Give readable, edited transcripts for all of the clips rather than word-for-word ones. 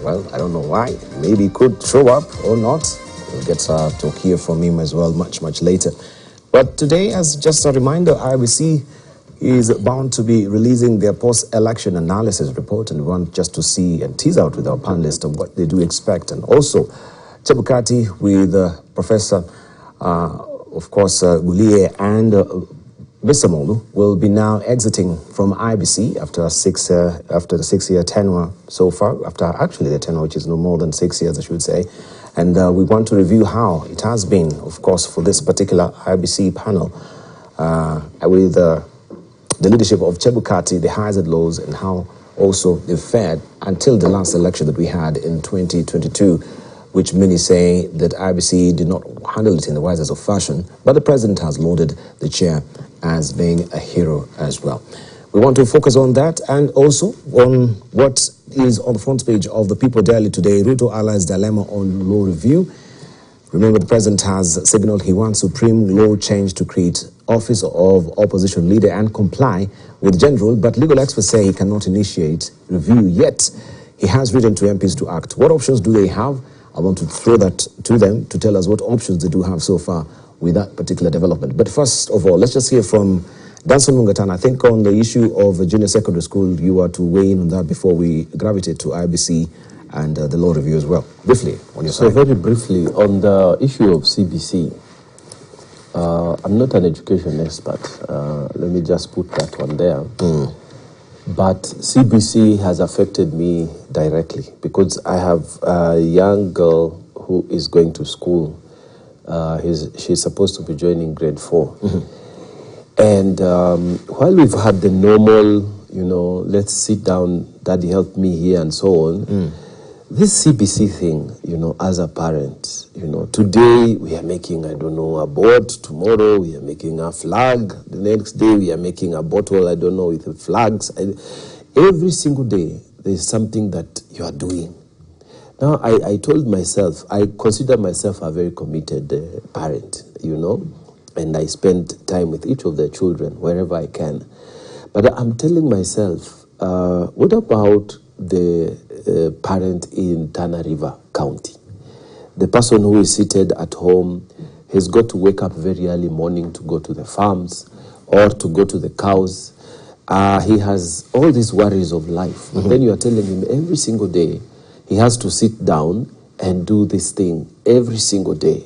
Well, I don't know why. Maybe he could show up or not. We'll get to hear from him as well much later. But today, as just a reminder, IBC is bound to be releasing their post-election analysis report, and we want just to see and tease out with our panelists of what they do expect. And also, Chebukati with Professor, of course, Gulie and Mr. Molu will be now exiting from IBC after the 6-year tenure so far, after actually the tenure, which is no more than 6 years, I should say. And we want to review how it has been, of course, for this particular IBC panel with the leadership of Chebukati, the highs and lows, and how also they fared until the last election that we had in 2022, which many say that IBC did not handle it in the wisest of fashion, but the president has lauded the chair as being a hero as well. We want to focus on that and also on what is on the front page of the People Daily today, Ruto allies dilemma on law review. Remember, the president has signaled he wants supreme law change to create office of opposition leader and comply with general rule, but legal experts say he cannot initiate review yet. He has written to MPs to act. What options do they have? I want to throw that to them to tell us what options they do have so far with that particular development. But first of all, let's just hear from Danson Mungatan. I think on the issue of a junior secondary school, you are to weigh in on that before we gravitate to IBC and the law review as well. Briefly, on your side. So very briefly, on the issue of CBC, I'm not an education expert. Let me just put that one there. But CBC has affected me directly because I have a young girl who is going to school. She's supposed to be joining grade 4. And while we've had the normal, let's sit down, daddy help me here and so on, this CBC thing, as a parent, today we are making, I don't know, a boat, tomorrow we are making a flag, the next day we are making a bottle, I don't know, with the flags. Every single day there's something that you are doing. Now, I told myself, I consider myself a very committed parent, and I spend time with each of the children wherever I can. But I'm telling myself, what about the parent in Tana River County? The person who is seated at home has got to wake up very early morning to go to the farms or to go to the cows. He has all these worries of life. But then you are telling him every single day, he has to sit down and do this thing every single day.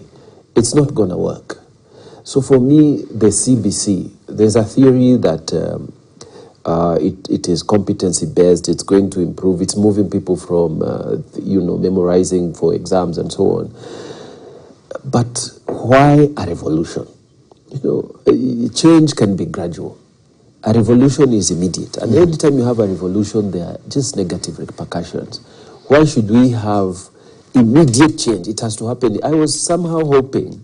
It's not going to work. So for me, the CBC, there's a theory that it is competency-based, it's going to improve, it's moving people from, memorizing for exams and so on. But why a revolution? Change can be gradual. A revolution is immediate. And every time you have a revolution, there are just negative repercussions. Why should we have immediate change? It has to happen. I was somehow hoping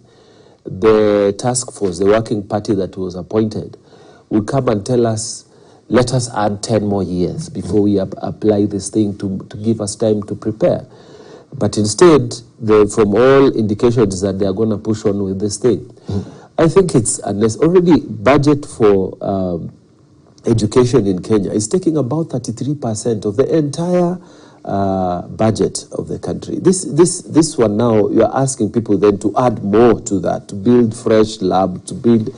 the task force, the working party that was appointed, would come and tell us, let us add 10 more years before we apply this thing to give us time to prepare. But instead, from all indications that they are going to push on with this thing, I think it's unless already budget for education in Kenya is taking about 33% of the entire budget of the country. This one now, you are asking people then to add more to that, to build fresh lab, to build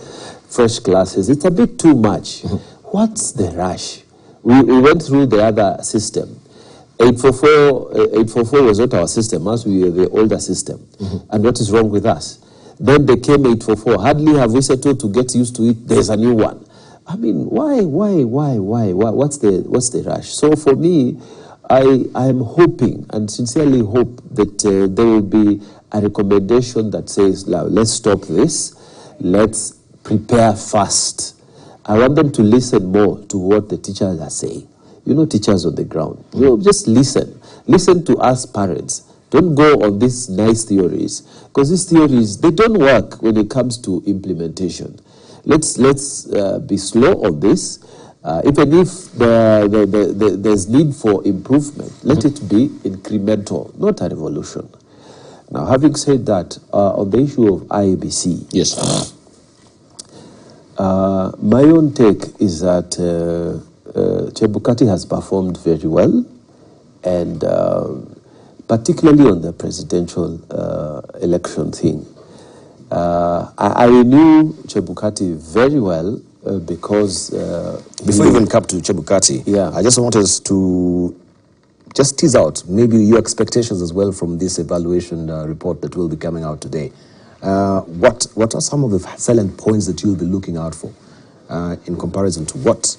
fresh classes. It's a bit too much. What's the rush? We went through the other system. 844 was not our system, as we were the older system. And what is wrong with us? Then they came 844. Hardly have we settled to get used to it. There's a new one. I mean, why? What's the rush? So for me, I am hoping and sincerely hope that there will be a recommendation that says, let's stop this, let's prepare fast. I want them to listen more to what the teachers are saying. Teachers on the ground. Just listen. Listen to us parents. Don't go on these nice theories, because these theories, they don't work when it comes to implementation. Let's be slow on this. Even if there's need for improvement, let it be incremental, not a revolution. Now, having said that, on the issue of IBC, yes, my own take is that Chebukati has performed very well, and particularly on the presidential election thing. I knew Chebukati very well because... Before you even come to Chebukati, yeah. I just want us to just tease out maybe your expectations as well from this evaluation report that will be coming out today. What are some of the salient points that you'll be looking out for in comparison to what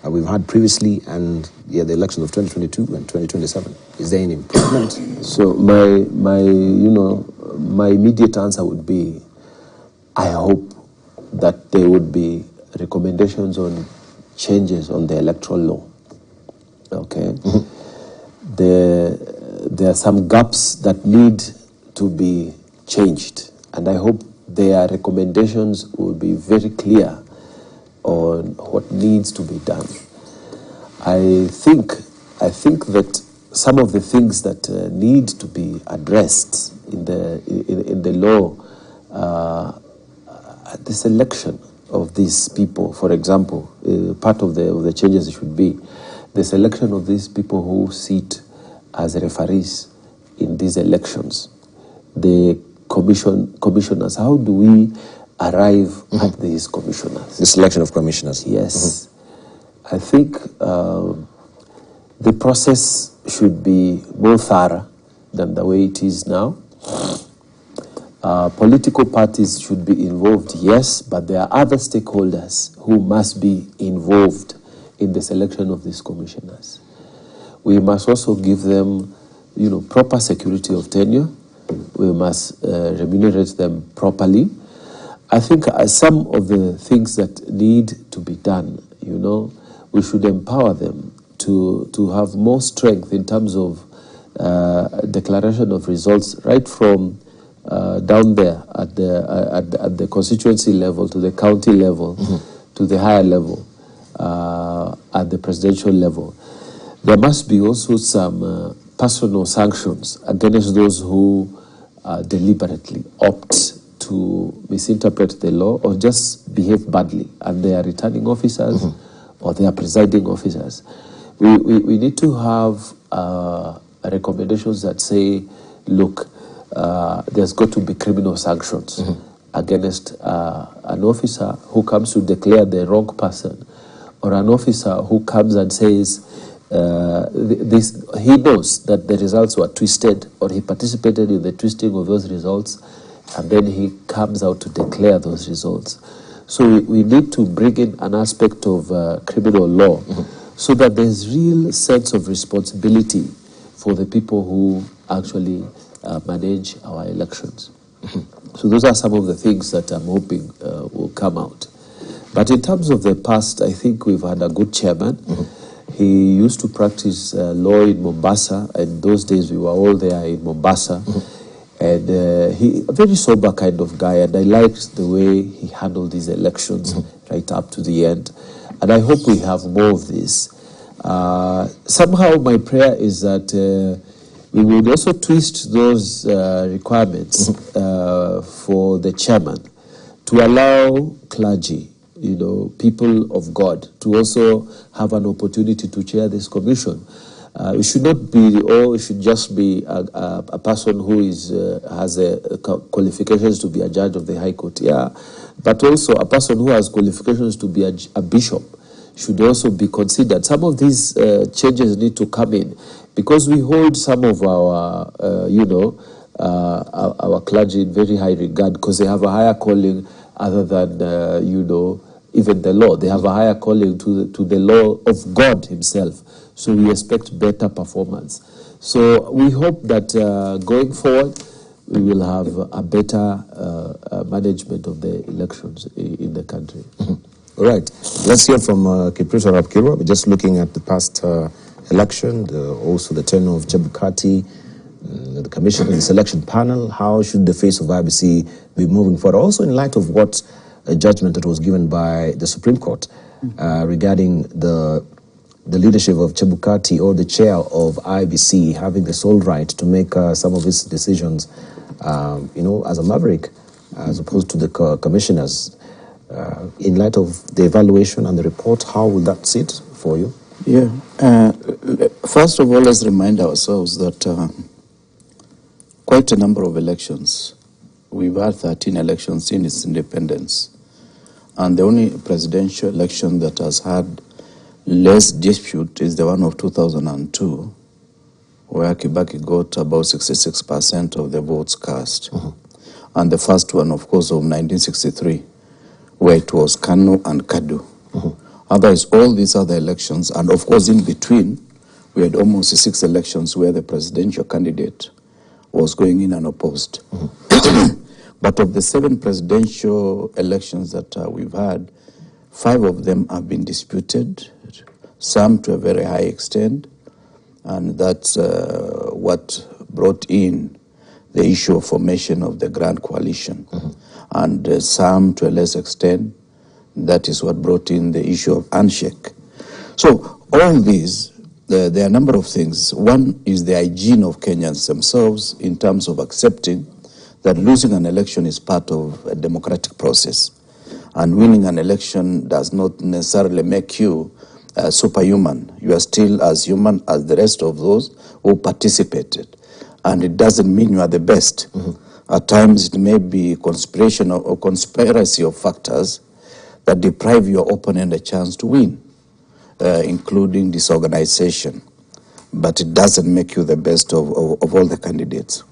we've had previously and the elections of 2022 and 2027? Is there any improvement? So my immediate answer would be, I hope that there would be recommendations on changes on the electoral law. Okay, there are some gaps that need to be changed, and I hope their recommendations will be very clear on what needs to be done. I think that some of the things that need to be addressed in the law, the selection of these people, for example, part of the changes should be the selection of these people who sit as referees in these elections. The commissioners, how do we arrive at these commissioners? The selection of commissioners. Yes. I think the process should be more thorough than the way it is now. Political parties should be involved, yes, but there are other stakeholders who must be involved in the selection of these commissioners. We must also give them, proper security of tenure. We must remunerate them properly. I think some of the things that need to be done, we should empower them to have more strength in terms of declaration of results, right from down there at the constituency level to the county level to the higher level at the presidential level. There must be also some personal sanctions against those who deliberately opt to misinterpret the law or just behave badly, and they are returning officers or they are presiding officers. We need to have recommendations that say, look, there's got to be criminal sanctions against an officer who comes to declare the wrong person, or an officer who comes and says he knows that the results were twisted, or he participated in the twisting of those results, and then he comes out to declare those results. So we need to bring in an aspect of criminal law so that there's real sense of responsibility for the people who actually manage our elections. So those are some of the things that I'm hoping will come out. But in terms of the past, I think we've had a good chairman. He used to practice law in Mombasa, and those days we were all there in Mombasa. And he a very sober kind of guy, and I liked the way he handled these elections right up to the end. And I hope we have more of this. Somehow my prayer is that we will also twist those requirements for the chairman to allow clergy, people of God, to also have an opportunity to chair this commission. It should not be, or it should just be a person who has qualifications to be a judge of the High Court, but also a person who has qualifications to be a bishop should also be considered. Some of these changes need to come in because we hold some of our, our clergy in very high regard because they have a higher calling other than, even the law. They have a higher calling to the law of God himself. So we expect better performance. So we hope that going forward, we will have a better management of the elections in the country. All right. Let's hear from Kiprito Rapkirwa. We're just looking at the past election, also the tenure of Chebukati, the commission and the selection panel. How should the face of IBC be moving forward? Also in light of what a judgment that was given by the Supreme Court regarding the leadership of Chebukati, or the chair of IBC, having the sole right to make some of his decisions, as a maverick, as opposed to the commissioners. In light of the evaluation and the report, how will that sit for you? Yeah. First of all, let's remind ourselves that quite a number of elections. We've had 13 elections in its independence. And the only presidential election that has had less dispute is the one of 2002, where Kibaki got about 66% of the votes cast. And the first one, of course, of 1963, where it was Kanu and Kadu. Otherwise, all these other elections, and of course in between, we had almost 6 elections where the presidential candidate was going in unopposed. But of the 7 presidential elections that we've had, 5 of them have been disputed, some to a very high extent, and that's what brought in the issue of formation of the Grand Coalition. And some to a less extent, that is what brought in the issue of handshake. So all these, there are a number of things. One is the hygiene of Kenyans themselves in terms of accepting that losing an election is part of a democratic process. And winning an election does not necessarily make you superhuman. You are still as human as the rest of those who participated. And it doesn't mean you are the best. At times it may be conspiration or conspiracy of factors that deprive your opponent a chance to win, including disorganization. But it doesn't make you the best of all the candidates.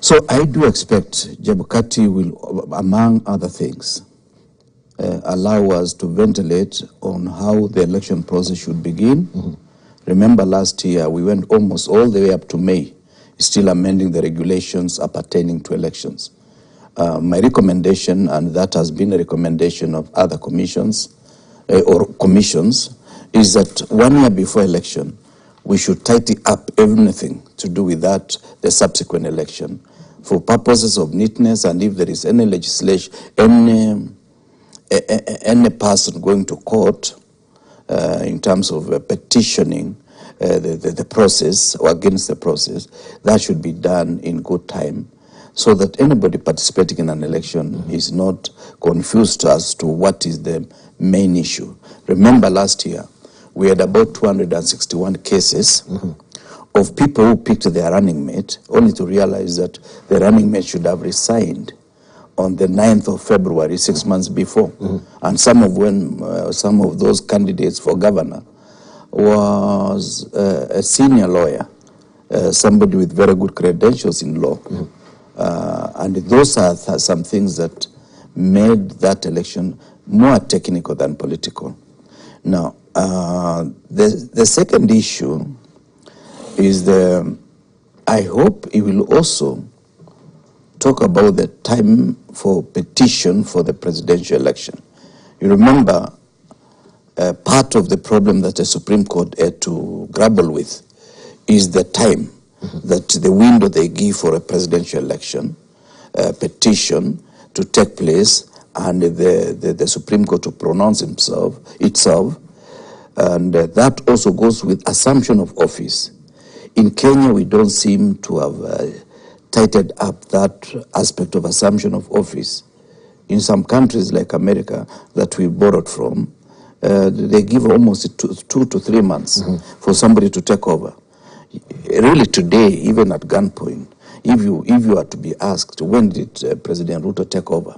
So I do expect Chebukati will, among other things, allow us to ventilate on how the election process should begin. Remember last year, we went almost all the way up to May, still amending the regulations appertaining to elections. My recommendation, and that has been a recommendation of other commissions, or commissions, is that 1 year before election, we should tidy up everything to do with that, the subsequent election, for purposes of neatness, and if there is any legislation, any person going to court in terms of petitioning the process or against the process, that should be done in good time, so that anybody participating in an election is not confused as to what is the main issue. Remember last year, we had about 261 cases of people who picked their running mate, only to realize that the running mate should have resigned on the 9th of February, 6 months before. And some of those candidates for governor was a senior lawyer, somebody with very good credentials in law. And those are some things that made that election more technical than political. Now, the second issue is I hope it will also talk about the time for petition for the presidential election. You remember part of the problem that the Supreme Court had to grapple with is the time that the window they give for a presidential election, petition to take place, and the Supreme Court to pronounce itself. And that also goes with assumption of office. In Kenya, we don't seem to have tightened up that aspect of assumption of office. In some countries like America that we borrowed from, they give almost 2 to 3 months for somebody to take over. Really today, even at gunpoint, if you are to be asked, when did President Ruto take over?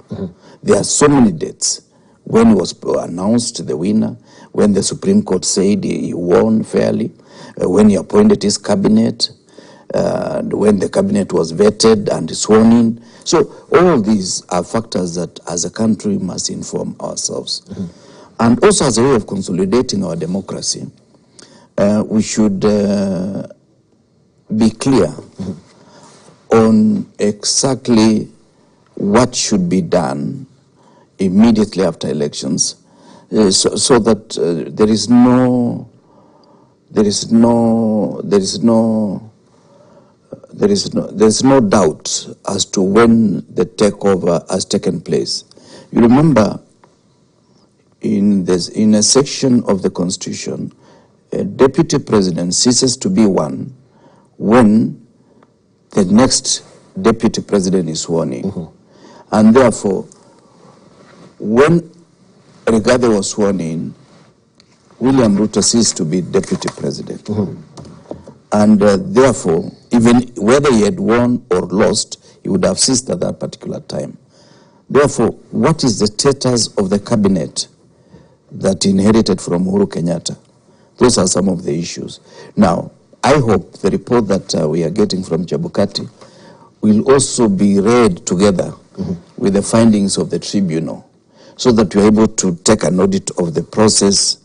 There are so many dates. When he was announced the winner, when the Supreme Court said he won fairly, when he appointed his cabinet, when the cabinet was vetted and sworn in. So all these are factors that as a country must inform ourselves. And also as a way of consolidating our democracy, we should be clear on exactly what should be done immediately after elections, so that there is no doubt as to when the takeover has taken place. You remember, in a section of the Constitution, a deputy president ceases to be one when the next deputy president is sworn in. And therefore, when Rigathi was sworn in, William Ruto ceased to be deputy president. And therefore, even whether he had won or lost, he would have ceased at that particular time. Therefore, what is the status of the cabinet that inherited from Uhuru Kenyatta? Those are some of the issues. Now, I hope the report that we are getting from Chebukati will also be read together with the findings of the tribunal, so that we are able to take an audit of the process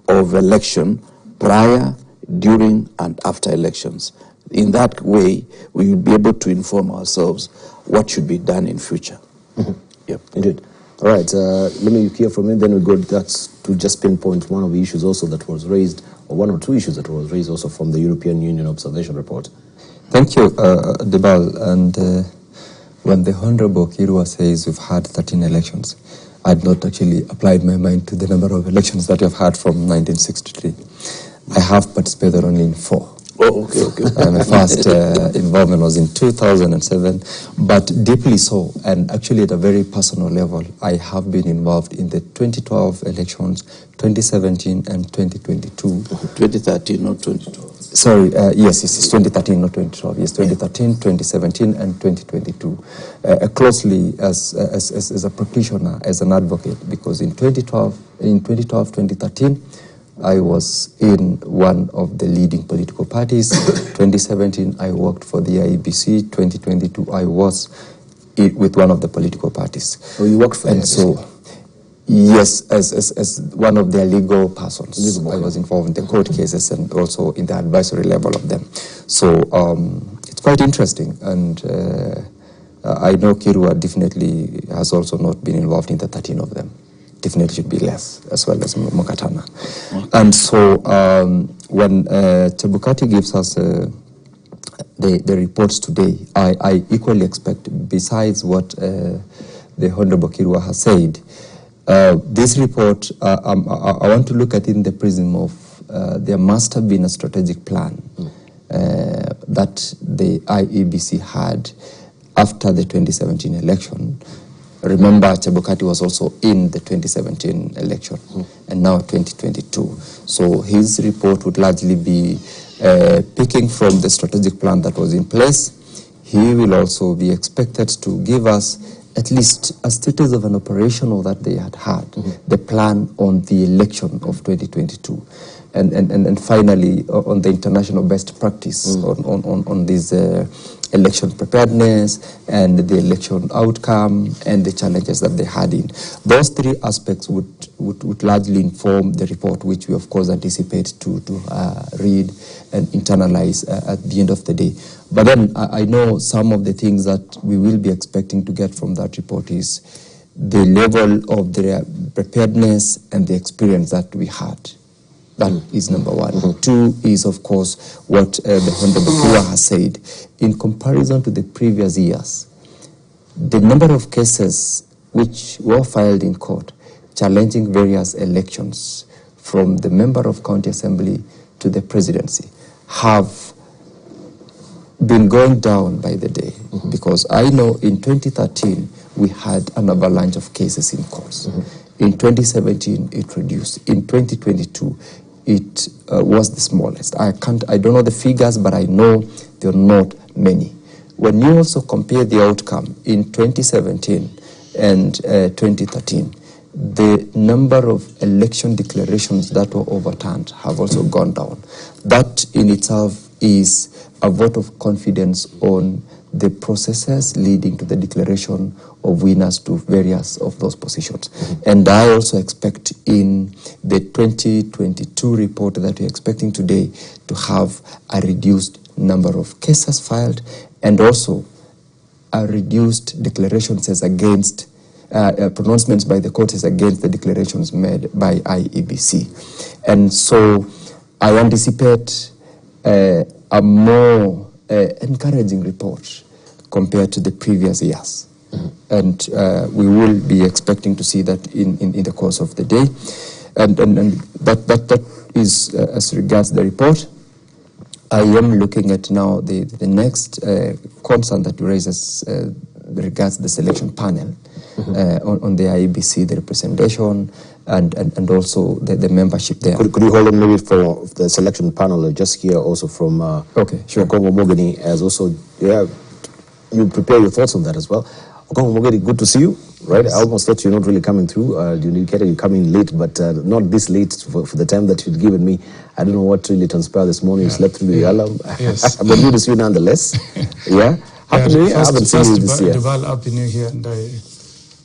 of election prior, during, and after elections. In that way, we will be able to inform ourselves what should be done in future. Yep. Indeed. All right, let me hear from you, then we go to just pinpoint one of the issues also that was raised, or one or two issues that was raised also from the European Union Observation Report. Thank you, Debal. And when the Honorable Kirua says we've had 13 elections, I'd not actually applied my mind to the number of elections that we've had from 1963. I have participated only in 4. Oh, okay. My first involvement was in 2007, but deeply so, and actually at a very personal level, I have been involved in the 2012 elections, 2017 and 2022. 2013, not 2012. Sorry, yes, it's 2013, not 2012. Yes, 2013, 2017, and 2022. Closely as a practitioner, as an advocate, because in 2013, I was in one of the leading political parties. 2017, I worked for the IEBC. 2022, I was with one of the political parties. Oh, you worked for and so, yes, as one of their legal persons. I was involved in the court cases and also in the advisory level of them. So it's quite interesting. And I know Kirua definitely has also not been involved in the 13 of them. Definitely should be less, as well as Mokatana. And so when Chebukati gives us the reports today, I equally expect, besides what the Honorable Kirua has said, this report, I want to look at it in the prism of there must have been a strategic plan that the IEBC had after the 2017 election. Remember, Chebukati was also in the 2017 election, and now 2022. So his report would largely be picking from the strategic plan that was in place. He will also be expected to give us at least a status of an operational that they had, the plan on the election of 2022. And finally, on the international best practice on this election preparedness and the election outcome and the challenges that they had in. Those 3 aspects would largely inform the report, which we of course anticipate to read and internalize at the end of the day. But then I know some of the things that we will be expecting to get from that report is the level of the preparedness and the experience that we had. That is number 1. 2 is, of course, what the Honorable Kirua has said. In comparison to the previous years, the number of cases which were filed in court challenging various elections, from the member of county assembly to the presidency, have been going down by the day. Because I know in 2013, we had an avalanche of cases in courts. In 2017, it reduced. In 2022, it was the smallest. I don't know the figures, but I know there are not many. When you also compare the outcome in 2017 and 2013, the number of election declarations that were overturned have also gone down. That in itself is a vote of confidence on the processes leading to the declaration of winners to various of those positions. And I also expect in the 2022 report that we're expecting today to have a reduced number of cases filed and also a reduced declarations as against pronouncements by the courts as against the declarations made by IEBC. And so I anticipate a more encouraging report compared to the previous years. And we will be expecting to see that in the course of the day. And that is as regards the report. I am looking at now the next concern that raises regards the selection panel on the IEBC, the representation and also the membership there. Could you hold on maybe for the selection panel just here also from okay, sure. Okongo Mogeni as also, you prepare your thoughts on that as well. Okongo Mogeni, good to see you, right? Yes. I almost thought you're not really coming through. You indicated you're coming late, but not this late for the time that you'd given me. I don't know what really transpired this morning. You slept through the alarm. Yes. But good to see you nonetheless. Yeah. Happy New Year. I haven't seen you this year. Happy New Year, and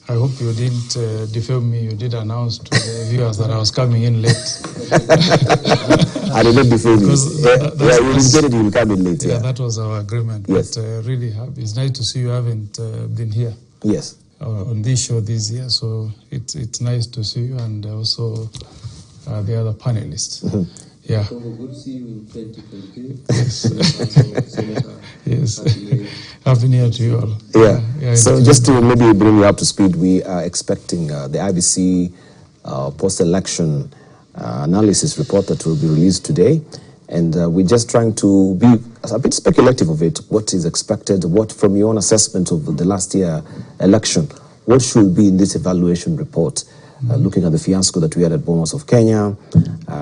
I hope you didn't defame me. You did announce to the viewers that I was coming in late. I did not defame you. You indicated you will come in late. Yeah, that was our agreement. Yes. But really, it's nice to see you haven't been here. Yes. On this show this year, so it's nice to see you and also the other panelists. Mm-hmm. Yeah. So good to see you in 2020. Yes. Happy New Year to you all. Yeah. So just to maybe bring you up to speed, we are expecting the IBC post-election analysis report that will be released today. And we're just trying to be a bit speculative of it, what is expected, what from your own assessment of the last year election, what should be in this evaluation report? Looking at the fiasco that we had at Bomas of Kenya,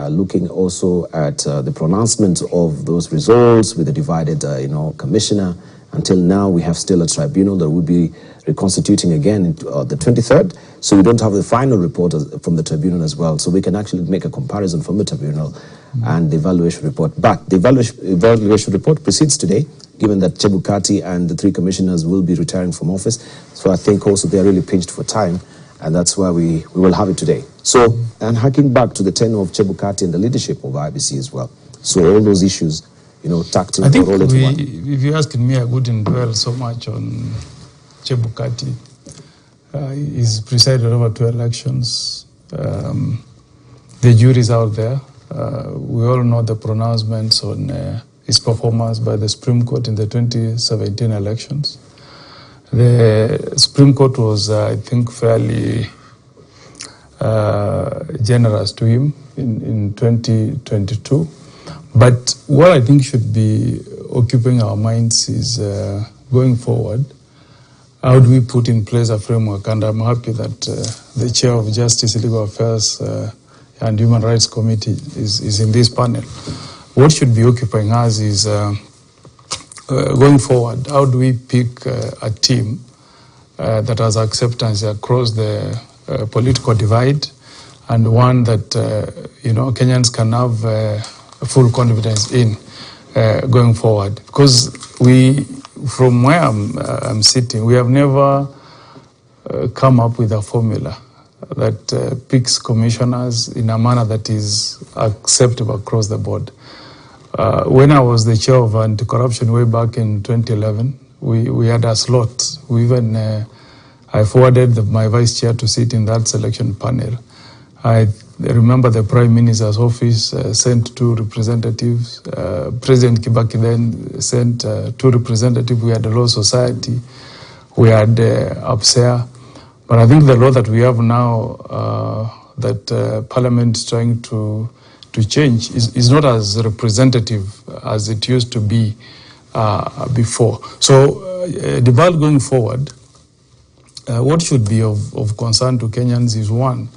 looking also at the pronouncement of those results with the divided, commissioner. Until now, we have still a tribunal that will be reconstituting again the 23rd. So we don't have the final report from the tribunal as well. So we can actually make a comparison from the tribunal and the evaluation report. But the evaluation report proceeds today, given that Chebukati and the 3 commissioners will be retiring from office. So I think also they're really pinched for time. And that's why we will have it today. So, and harking back to the tenure of Chebukati and the leadership of IBC as well. So all those issues, tacked I think all into one. If you're asking me, I wouldn't dwell so much on Chebukati. He's presided over 2 elections. The jury's out there. We all know the pronouncements on his performance by the Supreme Court in the 2017 elections. The Supreme Court was, I think, fairly generous to him in 2022. But what I think should be occupying our minds is going forward, how do we put in place a framework? And I'm happy that the Chair of Justice, Legal Affairs and Human Rights Committee is in this panel. What should be occupying us is going forward, how do we pick a team that has acceptance across the political divide, and one that Kenyans can have full confidence in going forward? Because from where I'm sitting, we have never come up with a formula that picks commissioners in a manner that is acceptable across the board. When I was the chair of anti-corruption way back in 2011, we had a slot. We even I forwarded my vice chair to sit in that selection panel. I remember the Prime Minister's office sent 2 representatives. President Kibaki then sent 2 representatives. We had the Law Society. We had APSEA. But I think the law that we have now, that Parliament is trying to change, is not as representative as it used to be before. So the battle going forward, what should be of concern to Kenyans is, one,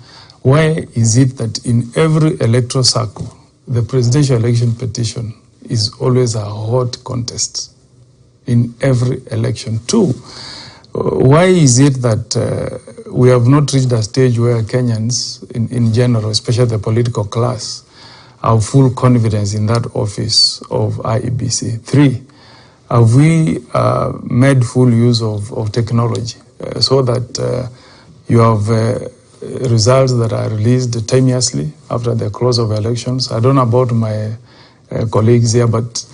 why is it that in every electoral cycle, the presidential election petition is always a hot contest in every election? 2, why is it that we have not reached a stage where Kenyans in general, especially the political class, have full confidence in that office of IEBC? 3, have we made full use of technology so that you have results that are released timeously after the close of elections? I don't know about my colleagues here, but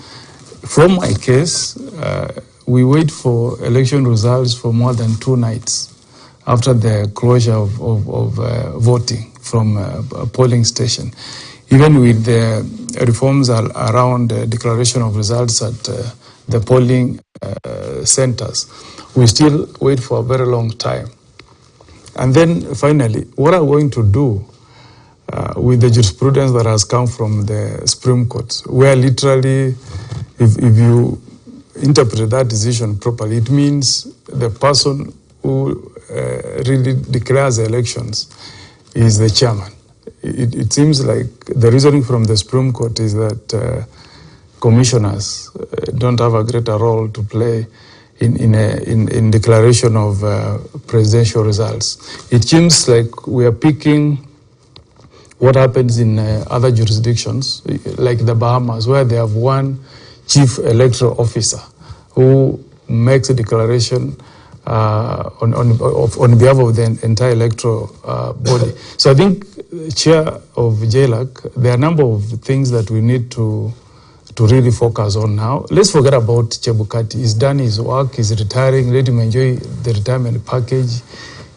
from my case, we wait for election results for more than 2 nights after the closure of voting from a polling station. Even with the reforms around the declaration of results at the polling centers, we still wait for a very long time. And then finally, what are we going to do with the jurisprudence that has come from the Supreme Court, where literally, if you interpret that decision properly, it means the person who really declares the elections is the chairman. It seems like the reasoning from the Supreme Court is that commissioners don't have a greater role to play in declaration of presidential results. It seems like we are picking what happens in other jurisdictions, like the Bahamas, where they have one chief electoral officer who makes a declaration on behalf of the entire electoral body. So I think, Chair of JLAC, there are a number of things that we need to really focus on now. Let's forget about Chebukati. He's done his work, he's retiring, let him enjoy the retirement package,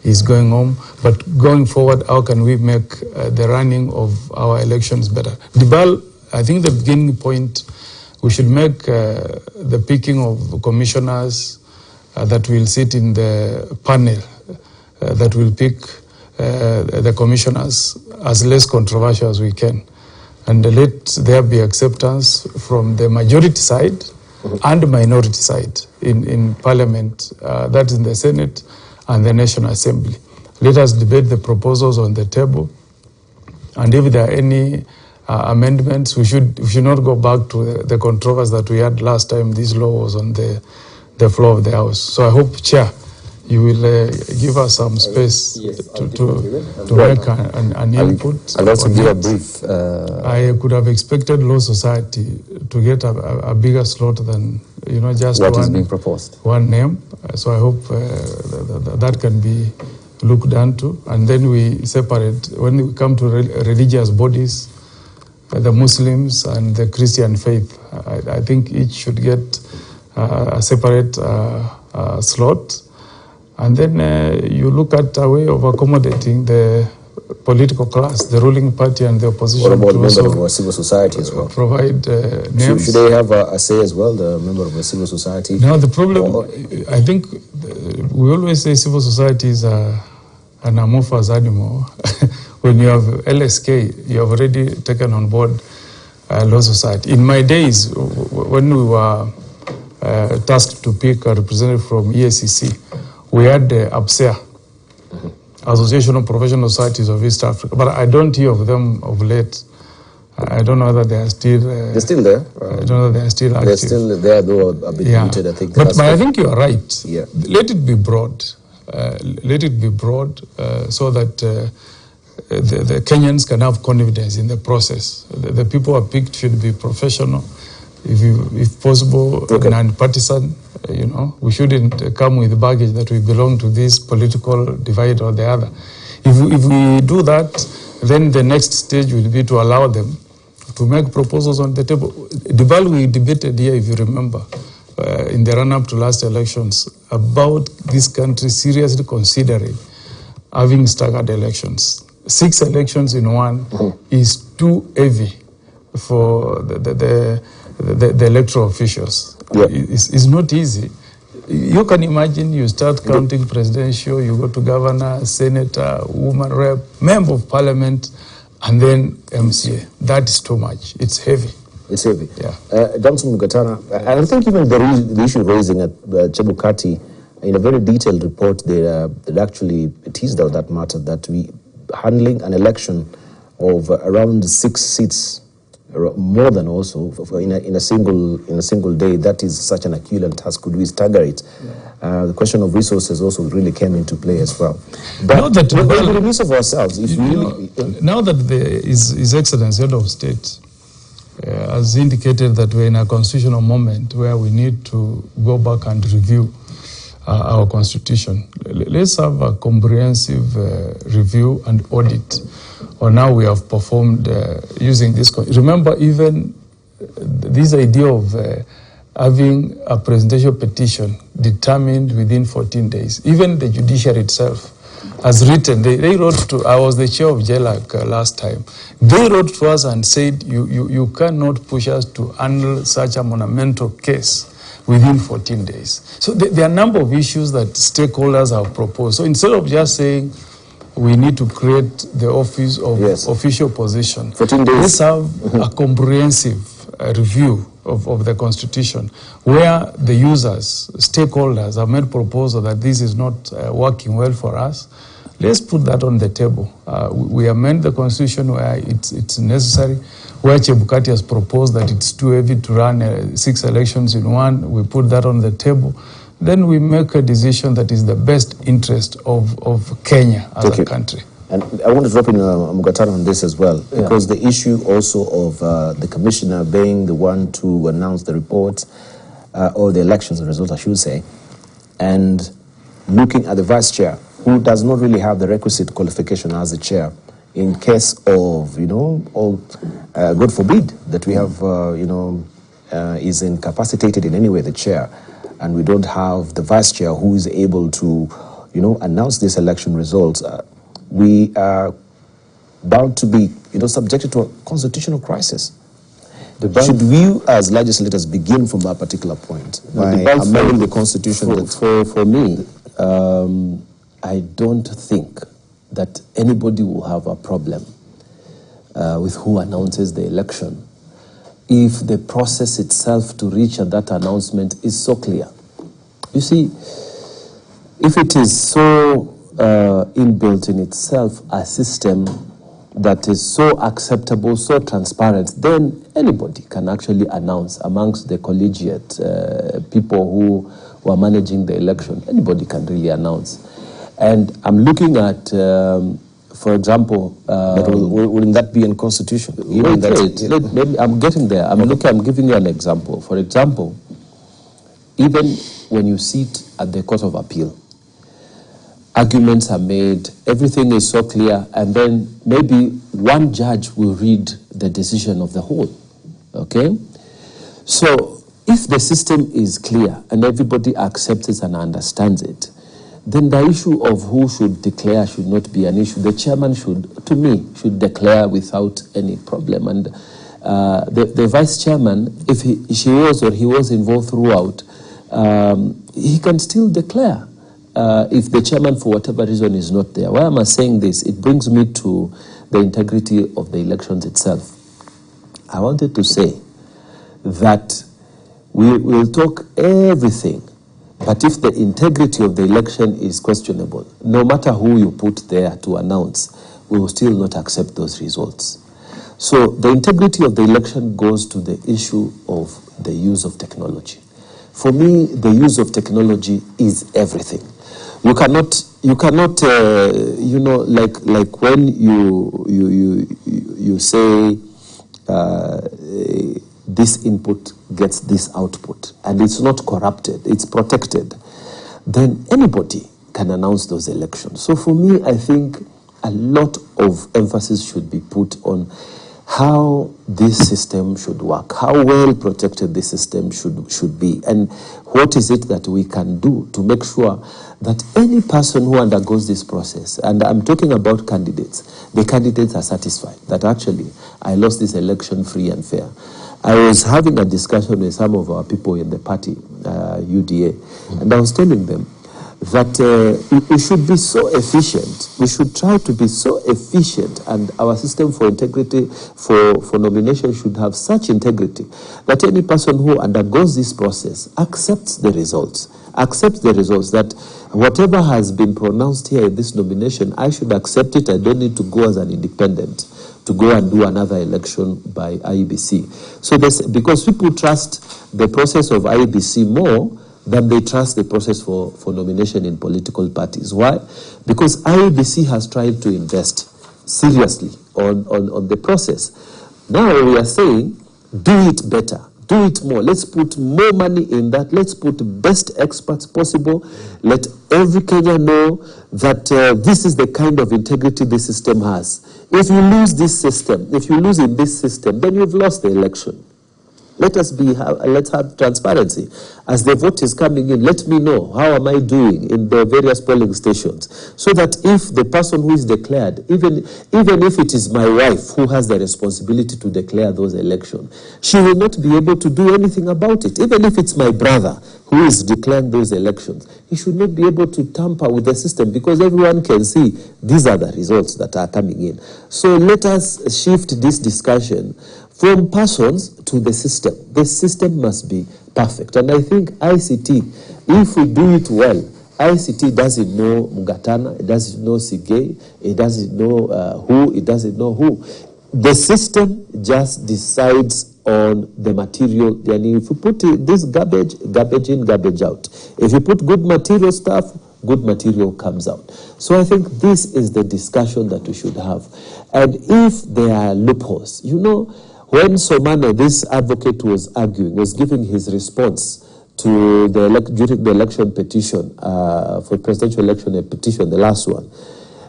he's going home. But going forward, how can we make the running of our elections better? Dibal, I think the beginning point, we should make the picking of commissioners that will sit in the panel that will pick the commissioners as less controversial as we can. And let there be acceptance from the majority side and minority side in Parliament, that is in the Senate and the National Assembly. Let us debate the proposals on the table, and if there are any amendments, we should not go back to the controversy that we had last time this law was on the floor of the House. So I hope, Chair, you will give us some space to make an input. I'll also give a brief. I could have expected Law Society to get a bigger slot than just what is being proposed. One name. So I hope that can be looked into, and then we separate when we come to religious bodies, the Muslims and the Christian faith. I think each should get a separate slot. And then you look at a way of accommodating the political class, the ruling party and the opposition. What about members of civil society as well? Provide names. Should they have a say as well, the member of the civil society? No, the problem, I think we always say civil society is an amorphous animal. When you have LSK, you have already taken on board Law Society. In my days, when we were tasked to pick a representative from EACC, we had the APSEA, Association of Professional Societies of East Africa, but I don't hear of them of late. I don't know whether they are still... they're still there. I don't know if they are still active. They're still there, though a bit muted, I think. But I think you are right. Yeah. Let it be broad. Let it be broad so that the Kenyans can have confidence in the process. The people who are picked should be professional, if possible, non-partisan. We shouldn't come with the baggage that we belong to this political divide or the other. If we do that, then the next stage will be to allow them to make proposals on the table. Dibal, we debated here, if you remember, in the run-up to last elections, about this country seriously considering having staggered elections. 6 elections in one is too heavy for the electoral officials. Yeah. It's not easy. You can imagine you start counting presidential, you go to governor, senator, woman rep, member of parliament, and then MCA. That is too much. It's heavy. It's heavy. Yeah. Johnson Mugatana, I think even the issue raising at Chebukati, in a very detailed report, they actually teased out that matter, that we handling an election of around 6 seats, more than also in a single day. That is such an Herculean task. Could we stagger it? Yeah. The question of resources also really came into play as well. But with the release of ourselves, if now that His Excellency Head of State has indicated that we're in a constitutional moment where we need to go back and review our constitution. Let's have a comprehensive review and audit on how we have performed using this. Remember, even this idea of having a presidential petition determined within 14 days, even the judiciary itself has written, they wrote to, I was the chair of JLAC last time, they wrote to us and said, you cannot push us to handle such a monumental case within 14 days. So there are a number of issues that stakeholders have proposed. So instead of just saying we need to create the office of official position, 14 days. Let's have a comprehensive review of the constitution where the users, stakeholders have made proposal that this is not working well for us. let's put that on the table. We amend the constitution where it's necessary, where Chebukati has proposed that it's too heavy to run 6 elections in one. We put that on the table. Then we make a decision that is the best interest of Kenya as a country. And I want to drop in Mugatana on this as well, because the issue also of the commissioner being the one to announce the reports, or the elections results, I should say, and looking at the vice chair, who does not really have the requisite qualification as a chair, in case of, God forbid, that we have, is incapacitated in any way, the chair, and we don't have the vice chair who is able to, announce these election results, we are bound to be, subjected to a constitutional crisis. Should we, as legislators, begin from that particular point by amending the constitution? For me, I don't think that anybody will have a problem with who announces the election if the process itself to reach that announcement is so clear. You see, if it is so inbuilt in itself a system that is so acceptable, so transparent, then anybody can actually announce amongst the collegiate people who are managing the election. Anybody can really announce. And I'm looking at, for example... but wouldn't that be in constitution? Maybe I'm getting there. I'm giving you an example. For example, even when you sit at the Court of Appeal, arguments are made, everything is so clear, and then maybe one judge will read the decision of the whole, okay? So if the system is clear and everybody accepts it and understands it, then the issue of who should declare should not be an issue. The chairman should, to me, should declare without any problem. And the vice chairman, if she was or he was involved throughout, he can still declare. If the chairman, for whatever reason, is not there. Why am I saying this? It brings me to the integrity of the elections itself. I wanted to say that we will talk everything, but if the integrity of the election is questionable, no matter who you put there to announce, we will still not accept those results. So the integrity of the election goes to the issue of the use of technology. For me, the use of technology is everything. You cannot, like when you say this input gets this output, and it's not corrupted, it's protected, then anybody can announce those elections. So for me, I think a lot of emphasis should be put on how this system should work, how well protected this system should be, and what is it that we can do to make sure that any person who undergoes this process, and I'm talking about candidates, the candidates are satisfied that actually I lost this election free and fair. I was having a discussion with some of our people in the party, UDA, and I was telling them that we should be so efficient, we should try to be so efficient, and our system for integrity, for nomination should have such integrity that any person who undergoes this process accepts the results, that whatever has been pronounced here in this nomination, I should accept it. I don't need to go as an independent to go and do another election by IEBC. So because people trust the process of IEBC more than they trust the process for nomination in political parties. Why? Because IEBC has tried to invest seriously on the process. Now we are saying, do it better, do it more. Let's put more money in that. Let's put best experts possible. Let every Kenyan know that this is the kind of integrity this system has. If you lose this system, if you lose in this system, then you've lost the election. Let's have transparency. As the vote is coming in, let me know how am I doing in the various polling stations, so that if the person who is declared, even if it is my wife who has the responsibility to declare those elections, she will not be able to do anything about it. Even if it's my brother who is declaring those elections, he should not be able to tamper with the system, because everyone can see these are the results that are coming in. So let us shift this discussion from persons to the system. The system must be perfect. And I think ICT, if we do it well, ICT doesn't know Mugatana, it doesn't know Sigay, it doesn't know who, it doesn't know who. The system just decides on the material. And if you put this garbage in, garbage out. If you put good material stuff, good material comes out. So I think this is the discussion that we should have. And if there are loopholes, you know, when Somane, this advocate, was arguing, was giving his response to during the election petition, for presidential election petition, the last one,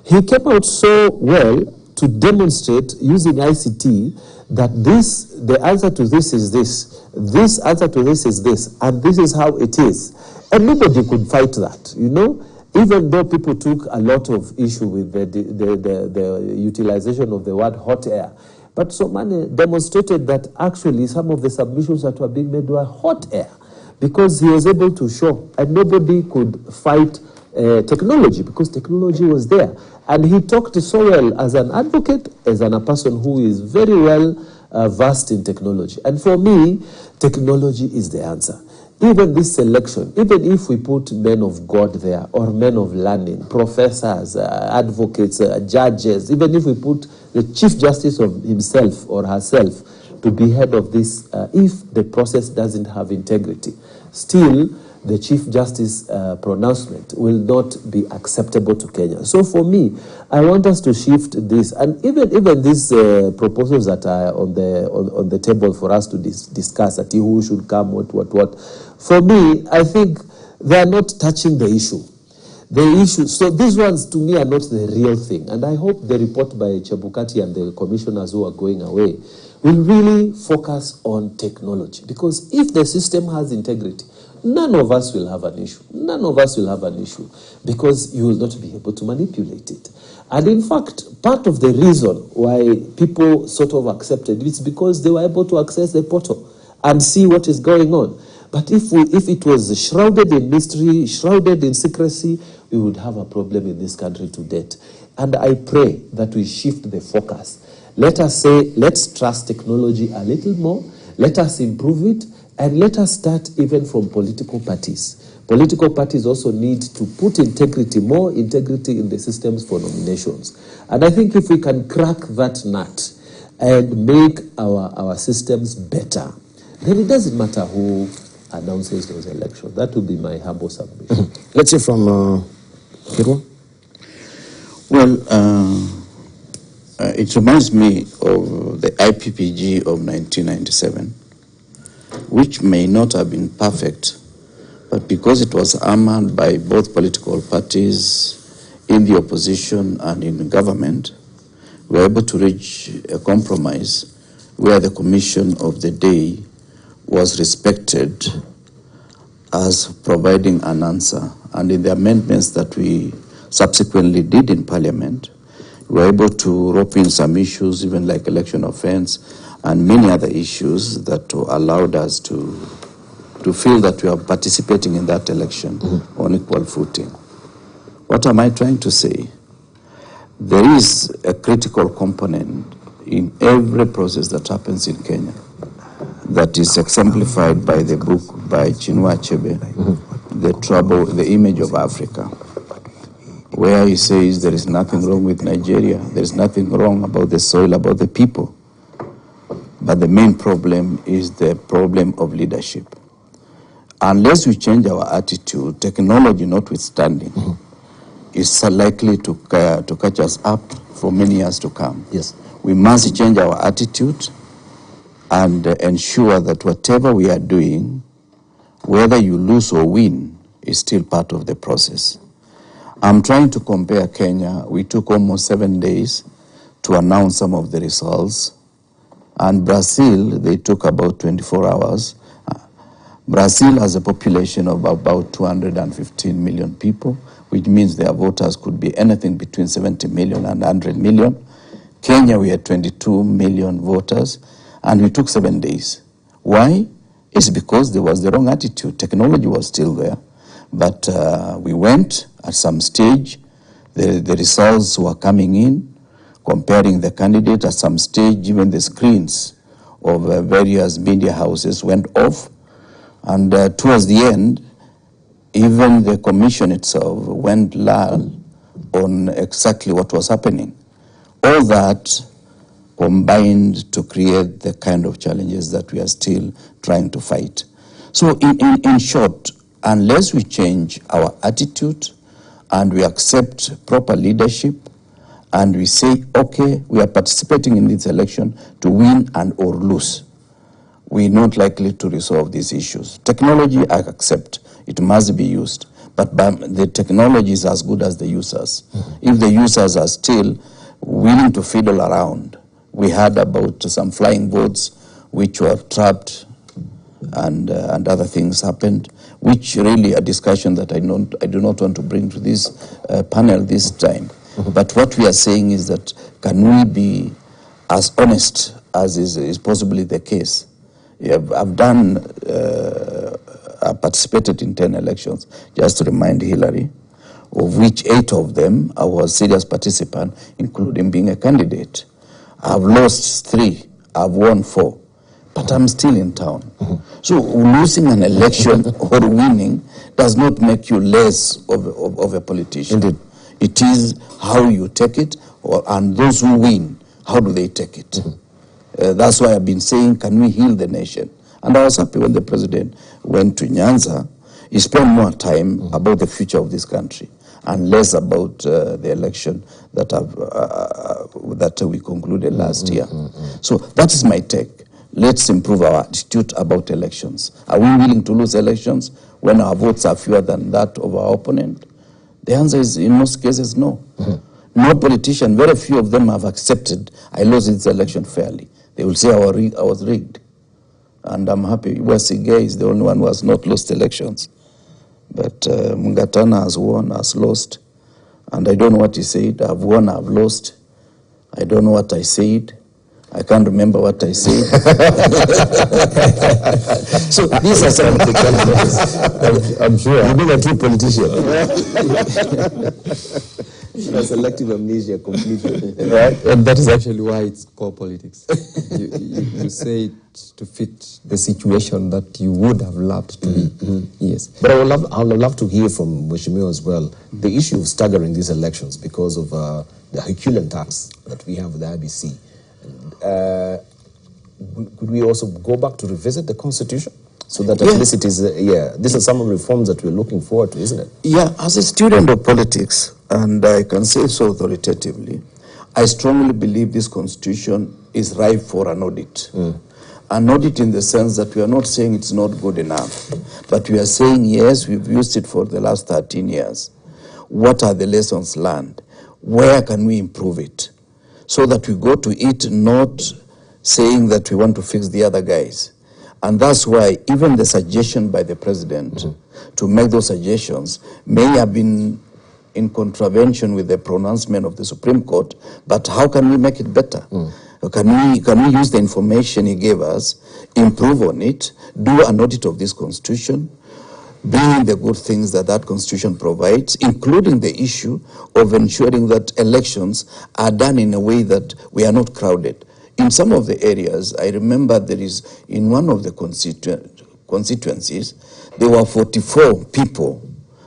he came out so well to demonstrate using ICT that the answer to this is this answer to this is this, and this is how it is. And nobody could fight that, you know, even though people took a lot of issue with the utilization of the word hot air. But Somane demonstrated that actually some of the submissions that were being made were hot air, because he was able to show, and nobody could fight technology, because technology was there. And he talked so well as an advocate, as a person who is very well versed in technology. And for me, technology is the answer. Even this selection, even if we put men of God there, or men of learning, professors, advocates, judges, even if we put the Chief Justice of himself or herself to be head of this, if the process doesn't have integrity, still the Chief Justice pronouncement will not be acceptable to Kenya. So for me, I want us to shift this, and even these proposals that are on the table for us to discuss, that who should come, what. For me, I think they are not touching the issue. The issue. So these ones to me are not the real thing, and I hope the report by Chebukati and the commissioners who are going away will really focus on technology, because if the system has integrity, none of us will have an issue. None of us will have an issue, because you will not be able to manipulate it. And in fact, part of the reason why people sort of accepted it is because they were able to access the portal and see what is going on. But if it was shrouded in mystery, shrouded in secrecy, we would have a problem in this country to date. And I pray that we shift the focus. Let us say, let's trust technology a little more. Let us improve it. And let us start even from political parties. Political parties also need to put more integrity in the systems for nominations. And I think if we can crack that nut and make our systems better, then it doesn't matter who announces those elections. That would be my humble submission. Let's hear from Kirwa. Well, it reminds me of the IPPG of 1997, which may not have been perfect, but because it was armored by both political parties in the opposition and in the government, we were able to reach a compromise where the commission of the day was respected as providing an answer. And in the amendments that we subsequently did in Parliament, we were able to rope in some issues, even like election offense, and many other issues that allowed us to feel that we are participating in that election on equal footing. What am I trying to say? There is a critical component in every process that happens in Kenya that is exemplified by the book by Chinua Achebe, The Image of Africa, where he says there is nothing wrong with Nigeria, there is nothing wrong about the soil, about the people. But the main problem is the problem of leadership. Unless we change our attitude, technology notwithstanding, is likely to catch us up for many years to come. Yes. We must change our attitude and ensure that whatever we are doing, whether you lose or win, is still part of the process. I'm trying to compare Kenya. We took almost 7 days to announce some of the results. And Brazil, they took about 24 hours. Brazil has a population of about 215 million people, which means their voters could be anything between 70 million and 100 million. Kenya, we had 22 million voters, and we took 7 days. Why? It's because there was the wrong attitude. Technology was still there, but we went at some stage. The results were coming in, comparing the candidate. At some stage, even the screens of various media houses went off. And towards the end, Even the commission itself went lull on exactly what was happening. All that combined to create the kind of challenges that we are still trying to fight. So in short, unless we change our attitude and we accept proper leadership and we say, okay, we are participating in this election to win and or lose, we're not likely to resolve these issues. Technology, I accept, it must be used, but the technology is as good as the users. If the users are still willing to fiddle around, we heard about some flying boats which were trapped and other things happened, which really a discussion that I do not want to bring to this panel this time. But what we are saying is that can we be as honest as is possibly the case? I've participated in 10 elections, just to remind Hillary, of which 8 of them I was serious participant, including being a candidate. I've lost 3, I've won 4, but I'm still in town. So losing an election or winning does not make you less of a politician. Indeed. It is how you take it, and those who win, how do they take it? That's why I've been saying, can we heal the nation? And I was happy when the president went to Nyanza. He spent more time about the future of this country and less about the election that we concluded last year. So that is my take. Let's improve our attitude about elections. Are we willing to lose elections when our votes are fewer than that of our opponent? The answer is, in most cases, no. No politician, very few of them have accepted, I lost this election fairly. They will say I was rigged. And I'm happy. Wesige is the only one who has not lost elections. But Mungatana has won, has lost. And I don't know what he said. I've won, I've lost. I don't know what I said. I can't remember what I said. So these are some of the challenges. I'm sure. You've been a true politician. Selective amnesia completely. Right? And that is actually why it's called politics. you say it to fit the situation that you would have loved to be. Yes. But I would love to hear from Mheshimiwa as well the issue of staggering these elections because of the Herculean tax that we have with the IBC. Could we also go back to revisit the Constitution? So that at least it is, these are some of the reforms that we're looking forward to, isn't it? Yeah, as a student of politics, and I can say so authoritatively, I strongly believe this Constitution is ripe for an audit. An audit in the sense that we are not saying it's not good enough, but we are saying, yes, we've used it for the last 13 years. What are the lessons learned? Where can we improve it? So that we go to it not saying that we want to fix the other guys. And that's why even the suggestion by the president to make those suggestions may have been in contravention with the pronouncement of the Supreme Court, but how can we make it better? Can we use the information he gave us, improve on it, do an audit of this Constitution, bring in the good things that that Constitution provides, including the issue of ensuring that elections are done in a way that we are not crowded. In some of the areas, I remember there is, in one of the constituencies, there were 44 people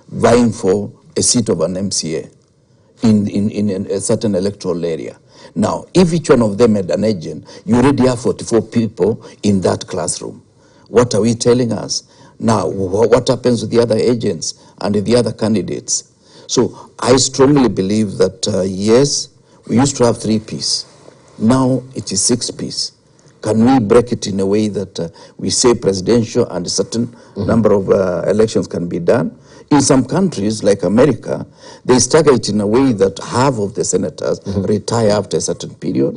vying for a seat of an MCA in a certain electoral area. Now, if each one of them had an agent, you already have 44 people in that classroom. What are we telling us? Now, what happens with the other agents and the other candidates? So I strongly believe that, yes, we used to have 3 Ps. Now it is 6 Ps. Can we break it in a way that we say presidential and a certain number of elections can be done? In some countries, like America, they stagger it in a way that half of the senators retire after a certain period,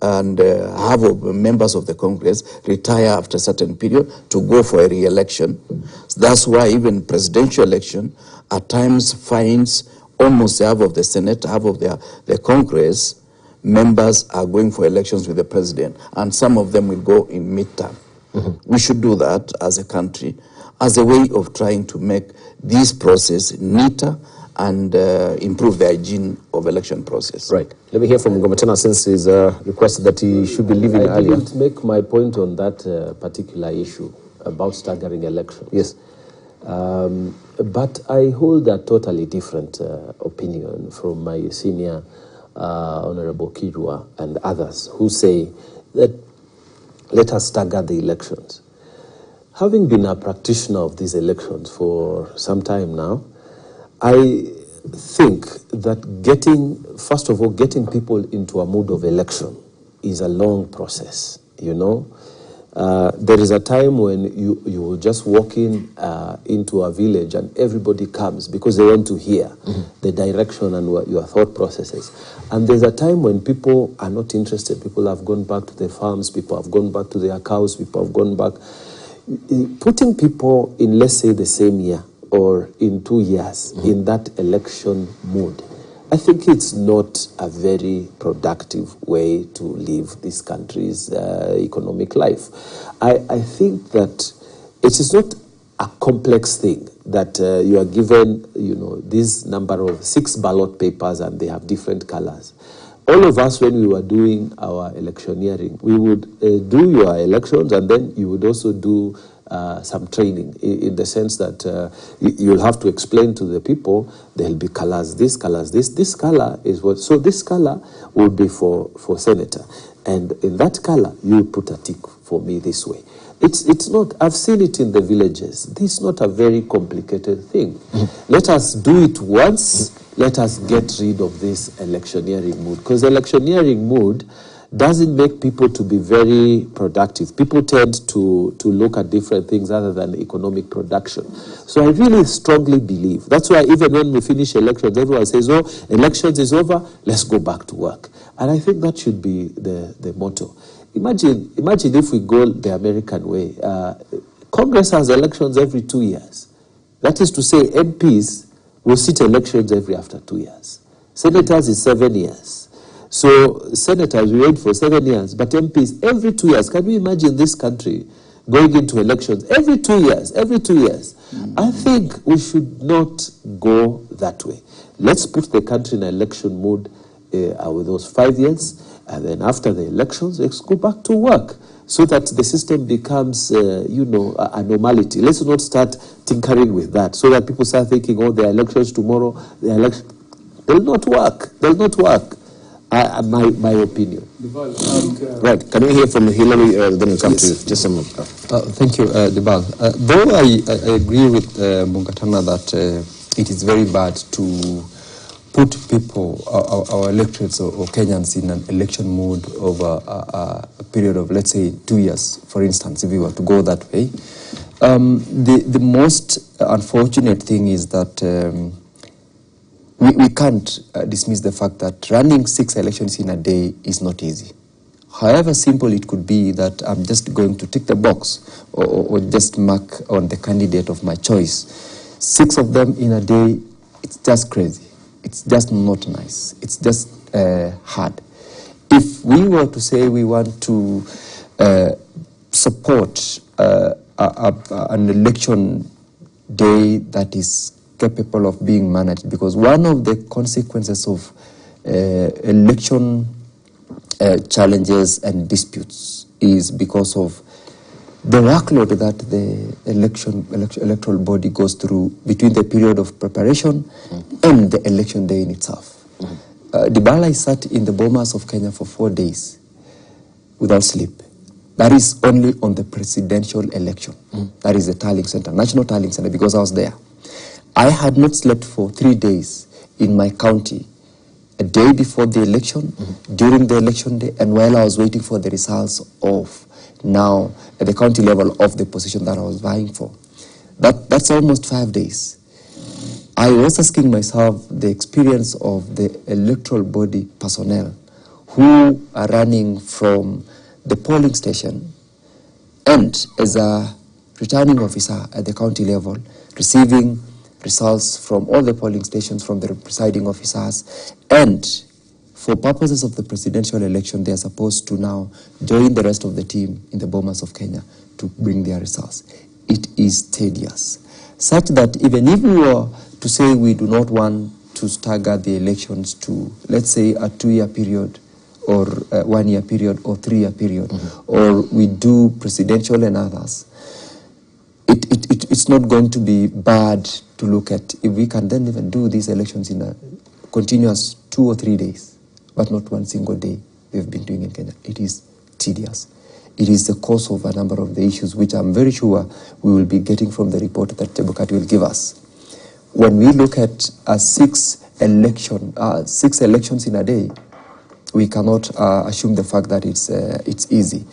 and half of members of the Congress retire after a certain period to go for a re-election. So that's why even presidential election at times finds almost half of the Senate, half of the Congress members are going for elections with the president, and some of them will go in midterm. We should do that as a country, as a way of trying to make this process neater and improve the hygiene of election process. Right. Let me hear from Gometena since he's requested that he should be leaving earlier. I didn't make my point on that particular issue about staggering elections. Yes. But I hold a totally different opinion from my senior Honorable Kirwa and others who say that let us stagger the elections. Having been a practitioner of these elections for some time now, I think that first of all, getting people into a mood of election is a long process, you know. There is a time when you will just walk into a village and everybody comes because they want to hear the direction and what your thought processes. And there's a time when people are not interested. People have gone back to their farms, people have gone back to their cows, people have gone back. Putting people in, let's say, the same year or in 2 years in that election mood, I think it's not a very productive way to live this country's economic life. I think that it is not a complex thing that you are given, you know, this number of 6 ballot papers and they have different colors. All of us, when we were doing our electioneering, we would do your elections and then you would also do some training in the sense that you'll have to explain to the people there'll be colors, this color is what, so this color will be for senator, and in that color you put a tick for me this way. It's not, I've seen it in the villages. This is not a very complicated thing. Let us do it once. Let us get rid of this electioneering mood, because electioneering mood doesn't make people to be very productive. People tend to look at different things other than economic production. So I really strongly believe, that's why even when we finish elections, everyone says, oh, elections is over, let's go back to work. And I think that should be the motto. Imagine if we go the American way. Congress has elections every 2 years. That is to say, MPs will sit elections every after 2 years. Senators is 7 years. So senators, we wait for 7 years, but MPs every 2 years. Can you imagine this country going into elections every 2 years, every 2 years? I think we should not go that way. Let's put the country in an election mood with those 5 years, and then after the elections, let's go back to work so that the system becomes, a normality. Let's not start tinkering with that so that people start thinking, oh, there are elections tomorrow, they'll not work. They'll not work. My opinion. Right. Can we hear from Hillary? Then we'll come to you. Just a moment. Thank you, Debal. Though I agree with Mungatana that it is very bad to put people, our electorates or Kenyans, in an election mood over a period of, let's say, 2 years, for instance, if we were to go that way. The most unfortunate thing is that we can't dismiss the fact that running 6 elections in a day is not easy. However simple it could be that I'm just going to tick the box or just mark on the candidate of my choice. 6 of them in a day, it's just crazy. It's just not nice. It's just hard. If we were to say we want to support an election day that is capable of being managed, because one of the consequences of election challenges and disputes is because of the workload that the electoral body goes through between the period of preparation and the election day in itself. Dibala sat in the Bomas of Kenya for 4 days without sleep. That is only on the presidential election. That is the tallying center, national tallying center, because I was there. I had not slept for 3 days in my county, a day before the election, during the election day, and while I was waiting for the results of now at the county level of the position that I was vying for. That's almost 5 days. I was asking myself the experience of the electoral body personnel who are running from the polling station and as a returning officer at the county level, receiving results from all the polling stations from the presiding officers, and for purposes of the presidential election, they are supposed to now join the rest of the team in the Bomas of Kenya to bring their results. It is tedious, such that even if we were to say we do not want to stagger the elections to, let's say, a 2-year period, or a 1-year period, or 3-year period, or we do presidential and others, it's it's not going to be bad to look at if we can then even do these elections in a continuous 2 or 3 days, but not one single day we've been doing in Kenya. It is tedious. It is the cause of a number of the issues which I'm very sure we will be getting from the report that Chebukati will give us. When we look at 6 elections in a day, we cannot assume the fact that it's easy.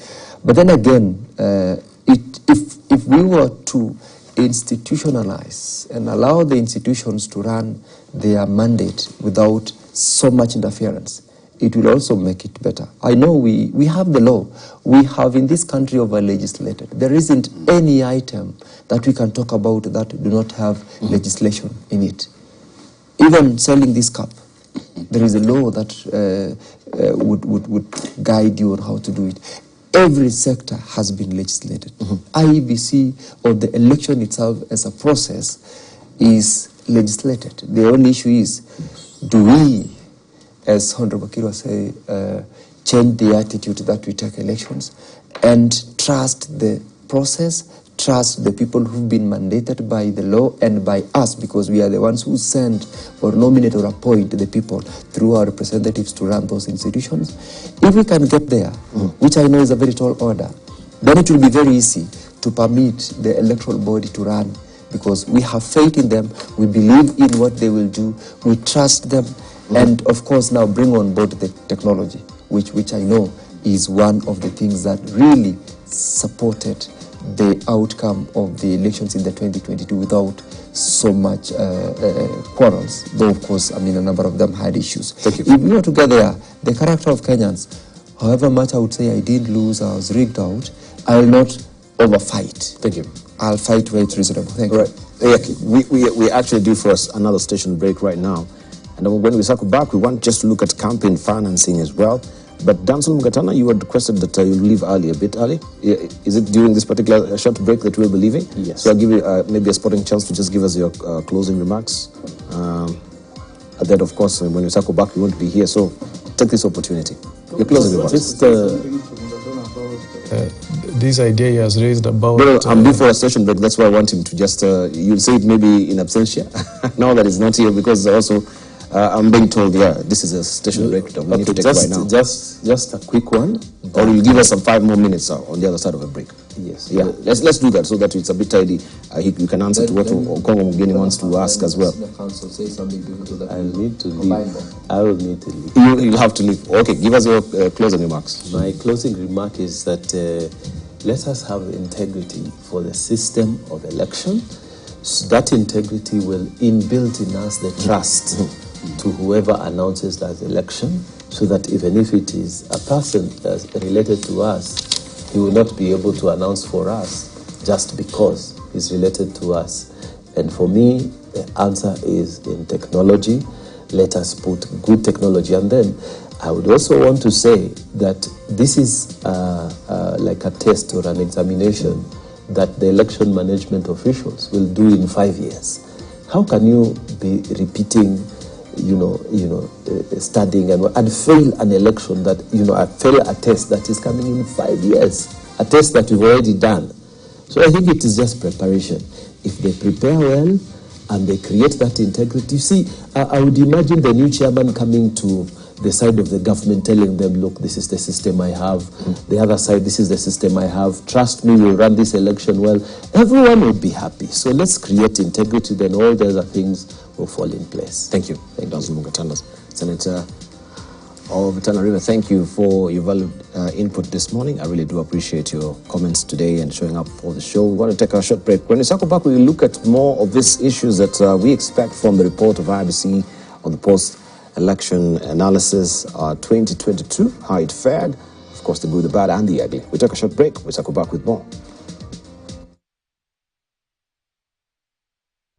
But then again, if we were to institutionalize and allow the institutions to run their mandate without so much interference, it will also make it better. I know we have the law. We have in this country over-legislated. There isn't any item that we can talk about that do not have legislation in it. Even selling this cup, there is a law that would guide you on how to do it. Every sector has been legislated. IEBC or the election itself as a process is legislated. The only issue is, do we, as Honorable Kirwa say, change the attitude that we take elections and trust the process, trust the people who've been mandated by the law and by us, because we are the ones who send or nominate or appoint the people through our representatives to run those institutions. If we can get there, which I know is a very tall order, then it will be very easy to permit the electoral body to run, because we have faith in them, we believe in what they will do, we trust them, and of course now bring on board the technology, which I know is one of the things that really supported the outcome of the elections in the 2022 without so much quarrels. Though, of course, I mean, a number of them had issues. Thank you. If we were to get there, the character of Kenyans, however much I would say I didn't lose, I was rigged out, I will not overfight. Thank you. I'll fight where it's reasonable. Thank All you. right. We actually due for us another station break right now. And then when we circle back, we want just to look at campaign financing as well. But Danson Mugatana, you had requested that you leave early, a bit early. Is it during this particular short break that we'll be leaving? Yes. So I'll give you maybe a sporting chance to just give us your closing remarks. And then, of course, when we circle back, we won't be here. So take this opportunity. Your closing remarks. Just This idea he has raised about... No, I'm due for a station break. That's why I want him to just... you'll say it maybe in absentia. Now that he's not here, because also... I'm being told, yeah, this is a station break that we need to take right now. Just a quick one. Or you'll give us some 5 more minutes on the other side of a break. Yes. Yeah, let's do that so that it's a bit tidy. You can answer to what Kongo Mugeni wants to ask as well. The council say something before that. I'll need to leave. I will need to leave. You have to leave. Okay, give us your closing remarks. My closing remark is that let us have integrity for the system of election. So that integrity will inbuilt in us the trust to whoever announces that election, so that even if it is a person that's related to us, he will not be able to announce for us just because he's related to us. And for me, the answer is in technology. Let us put good technology. And then I would also want to say that this is like a test or an examination that the election management officials will do in 5 years. How can you be repeating, studying and fail an election that, fail a test that is coming in 5 years, a test that we've already done? So I think it is just preparation. If they prepare well and they create that integrity, see, I would imagine the new chairman coming to the side of the government telling them, look, this is the system I have. The other side, this is the system I have. Trust me, we'll run this election well. Everyone will be happy. So let's create integrity, then all the other things will fall in place. Thank you. Thank you. Senator of Tana River, thank you for your valued input this morning. I really do appreciate your comments today and showing up for the show. We want to take a short break. When we circle back, we will look at more of these issues that we expect from the report of IBC on the post-election analysis 2022, how it fared, of course, the good, the bad, and the ugly. We take a short break. We circle back with more.